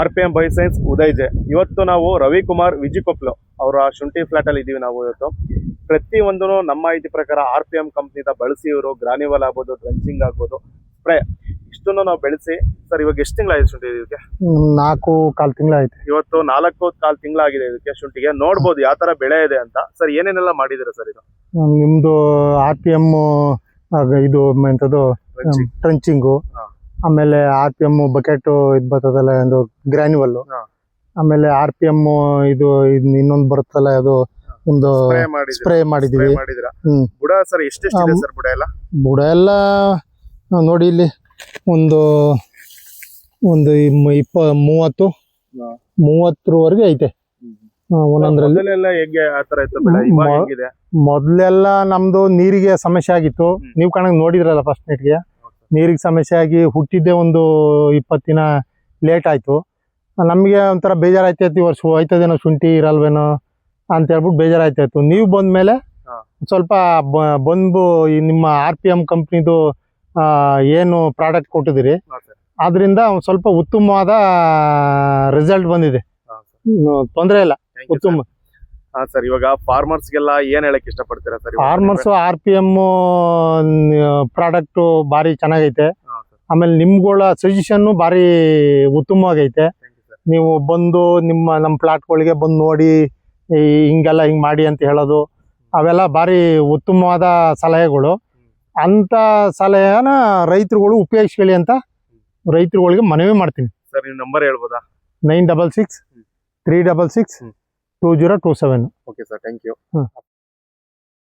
RPM bioscience Uday J. ಇವತ್ತು ನಾವು ರವಿಕುಮಾರ್ ವಿಜಿಕೊಪ್ಲು ಅವರ ಶುಂಠಿ ಫ್ಲಾಟ್ ಅಲ್ಲಿ ಇದೀವಿ ನಾವು ಇವತ್ತು. ಪ್ರತಿಯೊಂದು ನಮ್ಮ ಮಾಹಿತಿ ಪ್ರಕಾರ RPM ಕಂಪ್ನಿದ ಬಳಸಿ ಇವರು ಗ್ರಾನ್ಯುವಲ್ ಆಗ್ಬೋದು, ಡ್ರಂಚಿಂಗ್ ಆಗ್ಬೋದು, ಸ್ಪ್ರೇ ಇಷ್ಟನ್ನು ನಾವು ಬೆಳೆಸಿ. ಸರ್ ಇವಾಗ ಎಷ್ಟು ತಿಂಗಳಾಯ್ತು ಶುಂಠಿ ಇದಕ್ಕೆ? 4.25 ತಿಂಗಳಾಯ್ತು. ಇವತ್ತು 4.25 ತಿಂಗಳಾಗಿದೆ ಇದಕ್ಕೆ ಶುಂಠಿಗೆ. ನೋಡ್ಬೋದು ಯಾವ ತರ ಬೆಳೆ ಇದೆ ಅಂತ. ಸರ್ ಏನೇನೆಲ್ಲ ಮಾಡಿದಿರ ಸರ್ ಇದು? ನಿಮ್ದು RPM ಇದು ಎಂತದ್ದು ಟ್ರಂಚಿಂಗು, ಆಮೇಲೆ RPM ಬಕೆಟ್ ಇದು ಬರ್ತದಲ್ಲ ಒಂದು ಗ್ರಾನ್ಯುವಲ್, ಆಮೇಲೆ RPM ಇದು ಇನ್ನೊಂದು ಬರುತ್ತಲ್ಲ ಅದು ಒಂದು ಸ್ಪ್ರೇ ಮಾಡಿದೀವಿ. ಬುಡ ಸರ್ ಎಷ್ಟೆಷ್ಟಿದೆ ಸರ್ ಬುಡ ಎಲ್ಲ? ಬುಡ ಎಲ್ಲ ನೋಡಿ ಇಲ್ಲಿ ಒಂದು 30-30ವರೆಗೆ ಐತೆ ಒಂದೊಂದ್ರಲ್ಲಿ. ಮೊದ್ಲೆಲ್ಲ ನಮ್ದು ನೀರಿಗೆ ಸಮಸ್ಯೆ ಆಗಿತ್ತು. ನೀವು ಕಣಕ್ ನೋಡಿದ್ರಲ್ಲ ಫಸ್ಟ್ ನೆಟ್ಗೆ, ನೀರಿಗೆ ಸಮಸ್ಯೆ ಆಗಿ ಹುಟ್ಟಿದ್ದೆ ಒಂದು 20 ದಿನ ಲೇಟ್ ಆಯ್ತು. ನಮ್ಗೆ ಒಂಥರ ಬೇಜಾರಾಯ್ತಾಯ್ತು, ಈ ವರ್ಷ ಹೋಯ್ತದೇನೋ ಶುಂಠಿ ಇರಲ್ವೇನೋ ಅಂತ ಹೇಳ್ಬಿಟ್ಟು ಬೇಜಾರಾಯ್ತಾಯ್ತು. ನೀವು ಬಂದ್ಮೇಲೆ ಸ್ವಲ್ಪ ಬಂದು ನಿಮ್ಮ RPM ಕಂಪ್ನಿದು ಏನು ಪ್ರಾಡಕ್ಟ್ ಕೊಟ್ಟಿದ್ದೀರಿ ಅದರಿಂದ ಸ್ವಲ್ಪ ಉತ್ತಮವಾದ ರಿಸಲ್ಟ್ ಬಂದಿದೆ. ತೊಂದರೆ ಇಲ್ಲ, ಉತ್ತಮ. ಸರ್ ಇವಾಗ ಫಾರ್ಮರ್ಸ್ ಗೆಲ್ಲ ಏನ್ ಹೇಳಕ್ ಇಷ್ಟಪಡ್ತೀರಾ ಸರ್? ಫಾರ್ಮರ್ಸ್ RPM ಪ್ರಾಡಕ್ಟ್ ಬಾರಿ ಚೆನ್ನಾಗೈತೆ. ಆಮೇಲೆ ನಿಮ್ಗಳ ಸಜೆಷನ್ ಬಾರಿ ಉತ್ತಮವಾಗೈತೆ. ನೀವು ಬಂದು ನಮ್ಮ ಪ್ಲಾಟ್ಗಳಿಗೆ ಬಂದು ನೋಡಿ ಹಿಂಗೆಲ್ಲ ಹಿಂಗ್ ಮಾಡಿ ಅಂತ ಹೇಳೋದು ಅವೆಲ್ಲ ಬಾರಿ ಉತ್ತಮವಾದ ಸಲಹೆಗಳು. ಅಂತ ಸಲಹೆನ ರೈತರುಗಳು ಉಪಯೋಗಿಸ್ಕೊಳ್ಳಿ ಅಂತ ರೈತರುಗಳಿಗೆ ಮನವಿ ಮಾಡ್ತೀನಿ. ಸರ್ ನಿಮ್ಮ ನಂಬರ್ ಹೇಳ್ಬೋದಾ? 966-366-2027. Okay sir, thank you.